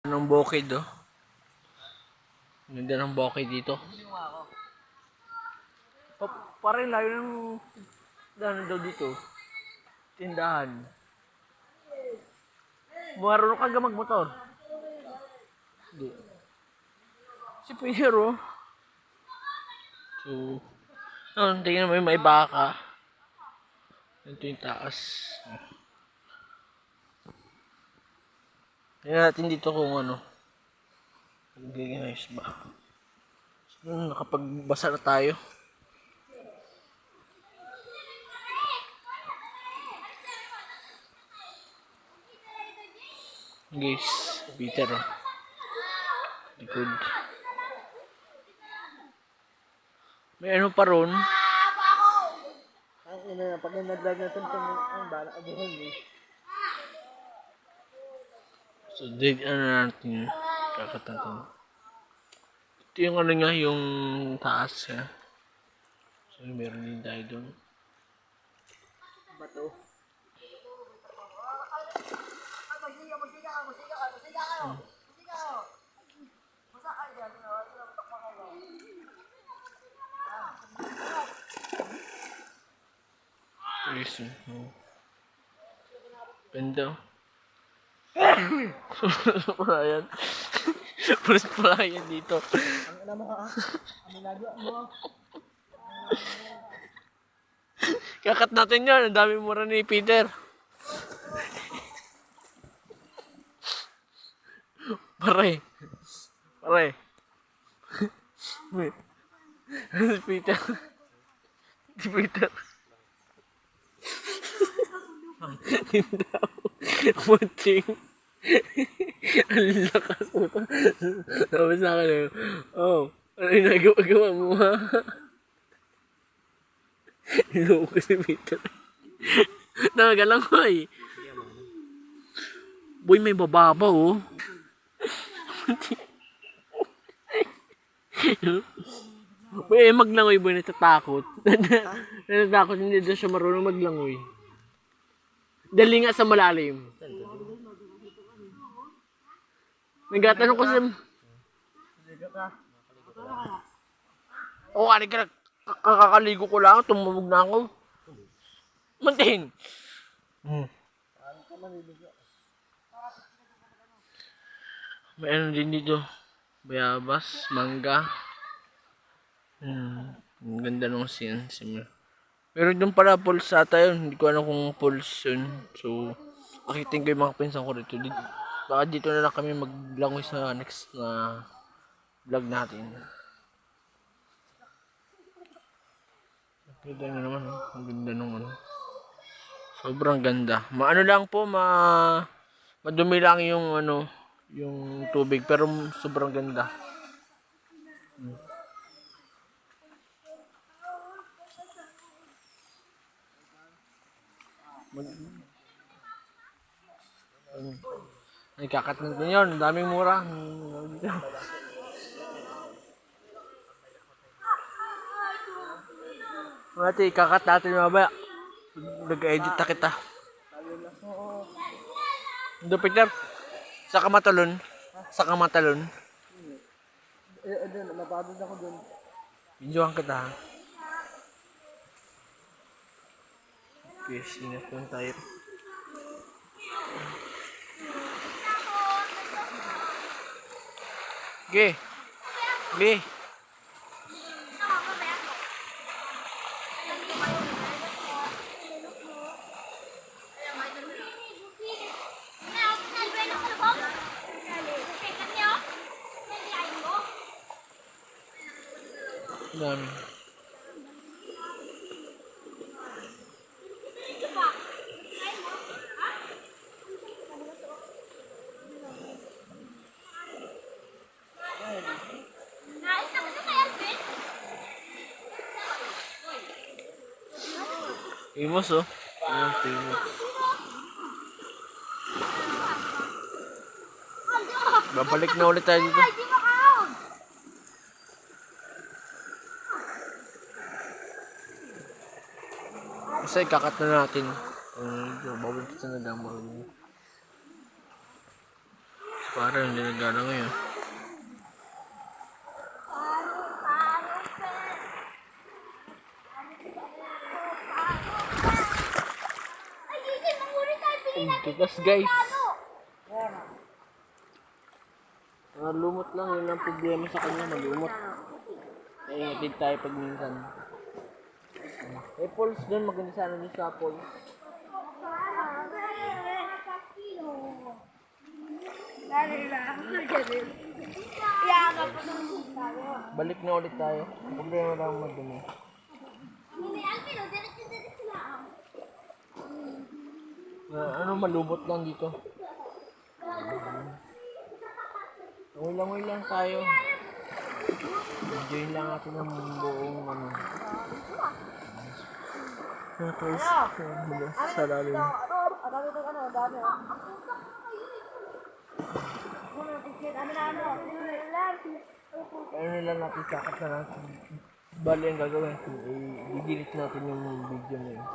Ng bukid, oh. Ganda ng bukid dito. Parang layo ng daan daw dito. Tindahan. Marunong ka magmotor. Hindi. Si Pero. So, tingnan mo yung may baka. Ito yung taas. Tingnan natin dito kung ano. Magiging ayos ba. So, nakapagbasa na tayo. Guys, Peter, oh. Likod. May ano pa ron. Ang ina, pag nag-vlog natin ang bala abuhan eh. So, natin. Kakatatin. Ito yung ano nga, yung taas, ha. So, meron din tayo doon. Bato. Listen. Ganda. Palayan. Pulis palayan dito. Ang ina mo ha? Ang nagawa mo. Kakat natin yan. Ang dami mura ni Peter. Pare. Si Peter. Si Peter. Tindaw. Munting. Ang lakas mo. Sabi sa akin, oh, ano yung nagawa mo ha? Iloko ko si Peter. Nagalang ko eh. Boy, may bababa oh. Boy, maglangoy boy, natatakot. Natatakot, hindi daw siya marunong maglangoy. Dali nga sa malalim. Nagtatanong ko sa... Oo, anig ka, kakaligo ko lang, tumubog na ako. Mantin! May ano din dito. Bayabas, mangga. Ang ganda nung scene. Meron doon pala pulse ata yun. Hindi ko alam kung pulse yun. So, akitin ko yung mga pinsan ko dito. Baka dito na lang kami maglangoy sa next na vlog natin. Ganda nyo naman, oh. Ang ganda nung ano. Sobrang ganda. Maano lang po, madumi lang yung ano, yung tubig. Pero sobrang ganda. Ay, kakat natin yun. Daming mura. Mati, kakat natin mamaya. Nag-edit na kita. Doon, Peter. Sa kamatalon. Doon, napagod ako doon. Videohan kita ha. Okay, sinat lang tayo. Okay. Okay. Dami. Imos oh. Ayan, timos. Babalik na ulit tayo dito. Kasi kakat na natin. Bawal kita na damang. Parang hindi nagana ngayon. Ang tigas guys. Lumot lang, yun ang problema sa kanya, malumot. Ingatid tayo pag minsan. Falls doon, maganda sana doon sa falls. Balik na ulit tayo. Problema lang madumi. Ano, malubot lang dito. Ulang lang tayo. Enjoy lang natin ang buong ano. Tapos, sa lalim. Ano lang natin, sakat na natin. Bali ang gagawin natin, i-delete natin yung video na yun.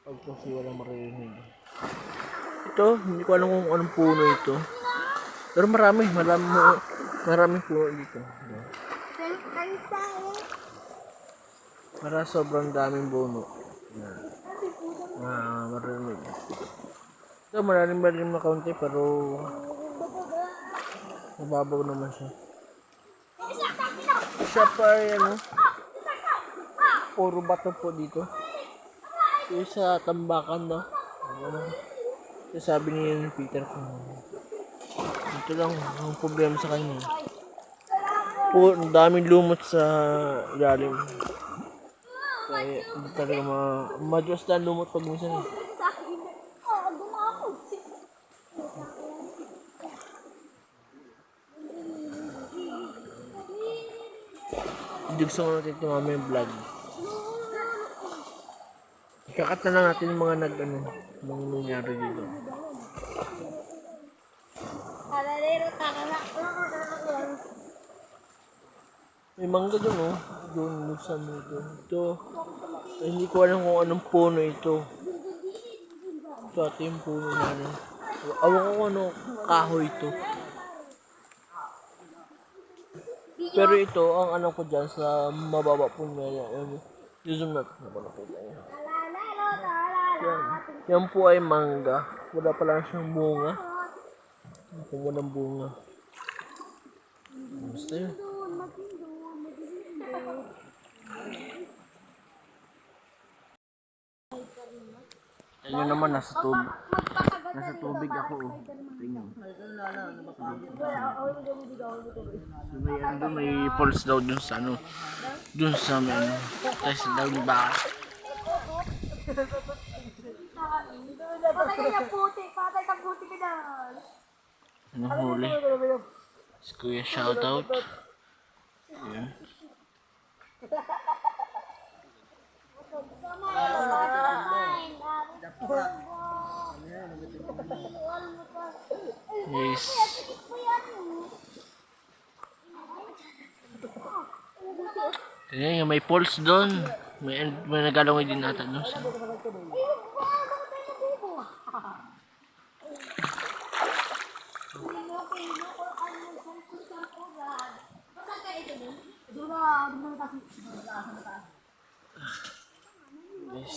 Pag kasi walang maririnig. Ito, hindi ko alam kung anong puno ito. Pero maraming puno dito. Para sobrang daming puno. Maririnig. Ito, maraming na kaunti pero mababaw naman siya. Siya pa ay ano, puro bato po dito. Yung sa tambakan, no? Ano? Sabi niya yung Peter ko. Ito lang ang problema sa kanya. Ang daming lumot sa ilalim. Kaya hindi talaga madyos na lumot pag minsan. Hindi gusto ko natin ito mamaya yung vlog. Ikakat na lang natin yung mga mga nangyari dito. May mangga dun, oh. Doon sa mundo. Ito. Hindi ko alam kung anong puno ito. Ito ate yung puno na ano. Awan ko kung ano kahoy ito. Pero ito, ang ano ko dyan sa mababa po niya. Zoom natin. Yan po ay mangga. Wala pa lang siyang bunga. Kung walang bunga. Basta yun. Ayun naman, nasa tubig ako. Tingnan. May falls daw dun sa ano. Dun sa may ano. Tayo sa daw ni baka. Patay ka na puti, patay ka puti ka na. Ano huli? Si Kuya shoutout. Ayan. Yes. Ayan, may falls doon. May nagalangoy din natin doon sa... Yes.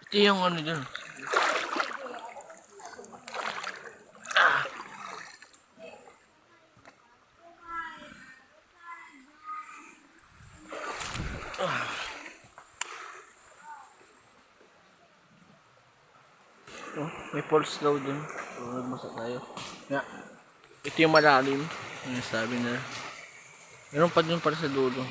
Ito yung ano dyan. Oh, may falls daw dun. So, nagmasa tayo. Yeah. Ito yung malalim. Yung sabi na. Meron pa dun para sa dulo.